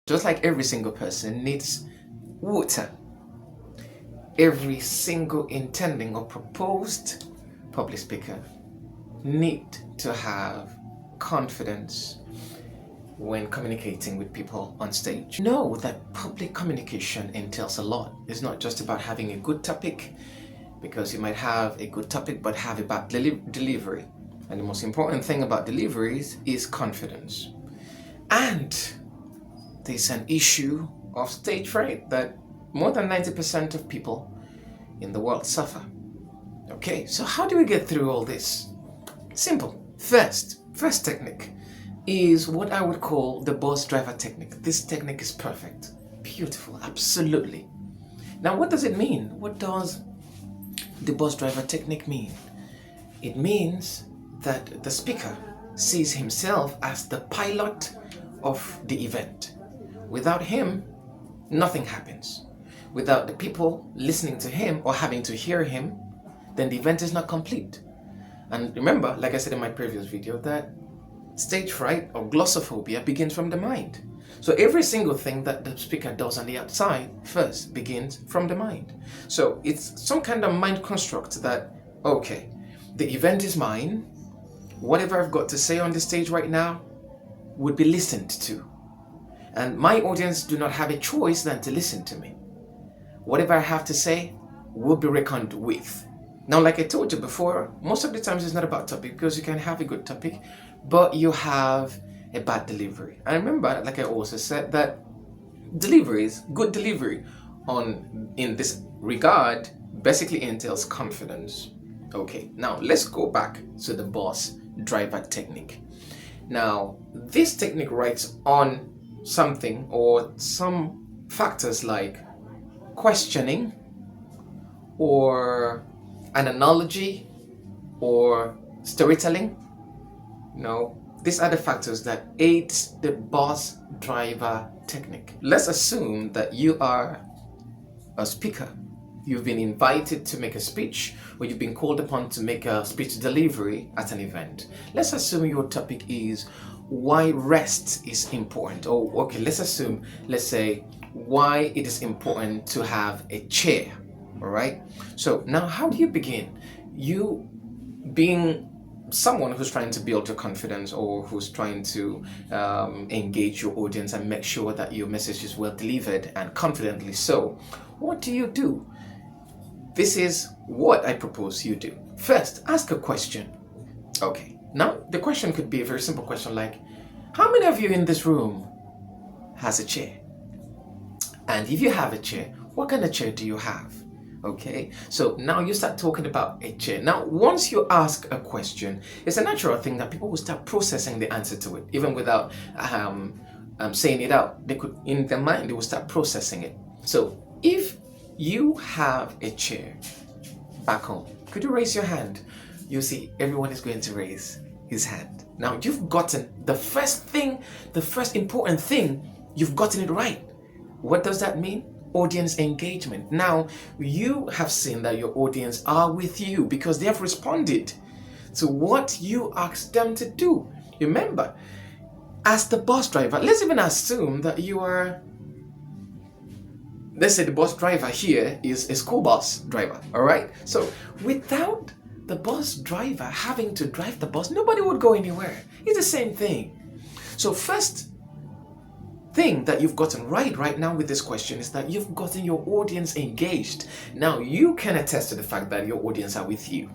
Just like every single person needs water, every single intending or proposed public speaker need to have confidence when communicating with people on stage. Know that public communication entails a lot. It's not just about having a good topic, because you might have a good topic but have a bad delivery. And the most important thing about deliveries is confidence. And there's an issue of stage fright that more than 90% of people in the world suffer. Okay, so how do we get through all this? Simple. First technique is what I would call the bus driver technique. This technique is perfect, beautiful, absolutely. Now, what does it mean? What does the bus driver technique mean? It means that the speaker sees himself as the pilot of the event. Without him, nothing happens. Without the people listening to him or having to hear him, then the event is not complete. And remember, like I said in my previous video, that stage fright or glossophobia begins from the mind. So every single thing that the speaker does on the outside first begins from the mind. So it's some kind of mind construct that, okay, the event is mine. Whatever I've got to say on the stage right now would be listened to. And my audience do not have a choice than to listen to me. Whatever I have to say will be reckoned with. Now, like I told you before, most of the times it's not about topic, because you can have a good topic, but you have a bad delivery. And remember, like I also said, that deliveries, good delivery in this regard basically entails confidence. Okay, now let's go back to the bus driver technique. Now, this technique writes on something or some factors like questioning or an analogy or storytelling. These are the factors that aid the bus driver technique. Let's assume that you are a speaker. You've been invited to make a speech, or you've been called upon to make a speech delivery at an event. Let's assume your topic is why rest is important. Or okay, let's say why it is important to have a chair. All right. So now, how do you begin? You being someone who's trying to build your confidence, or who's trying to engage your audience and make sure that your message is well delivered and confidently so, what do? This is what I propose you do. First, ask a question. Okay, now the question could be a very simple question like, how many of you in this room has a chair? And if you have a chair, what kind of chair do you have? Okay, so now you start talking about a chair. Now, once you ask a question, it's a natural thing that people will start processing the answer to it, even without saying it out. They could, in their mind, they will start processing it. So if you have a chair back home, could you raise your hand? You see, everyone is going to raise his hand. Now, you've gotten the first important thing, you've gotten it right. What does that mean? Audience engagement. Now, you have seen that your audience are with you because they have responded to what you asked them to do. Remember, as the bus driver, let's even assume that you are, let's say the bus driver here is a school bus driver, all right? So without the bus driver having to drive the bus, nobody would go anywhere. It's the same thing. So first thing that you've gotten right now with this question is that you've gotten your audience engaged. Now, you can attest to the fact that your audience are with you.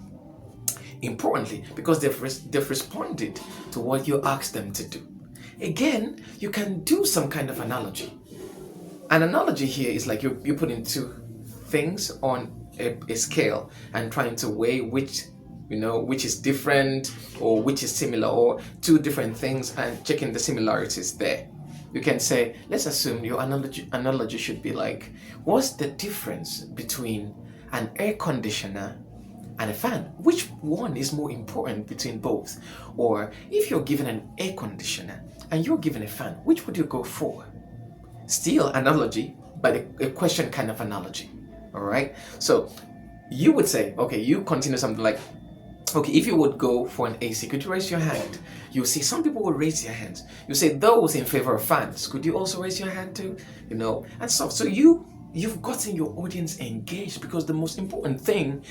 Importantly, because they've responded to what you asked them to do. Again, you can do some kind of analogy. An analogy here is like you're putting two things on a scale and trying to weigh which is different or which is similar, or two different things and checking the similarities there. You can say, let's assume your analogy should be like, what's the difference between an air conditioner and a fan? Which one is more important between both? Or if you're given an air conditioner and you're given a fan, which would you go for? Still analogy, but a question kind of analogy. All right. So you would say, okay, you continue something like, Okay, if you would go for an AC, could you raise your hand? You'll see some people will raise their hands. You say those in favor of fans. Could you also raise your hand too? And stuff. So you've gotten your audience engaged, because the most important thing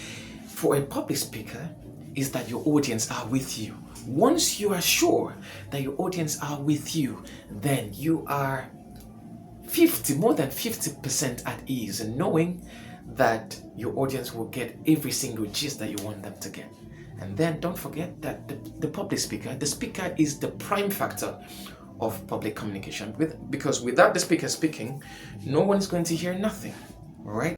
for a public speaker is that your audience are with you. Once you are sure that your audience are with you, then you are more than 50% at ease in knowing that your audience will get every single gist that you want them to get. And then don't forget that the speaker is the prime factor of public communication. Because without the speaker speaking, no one is going to hear nothing, right?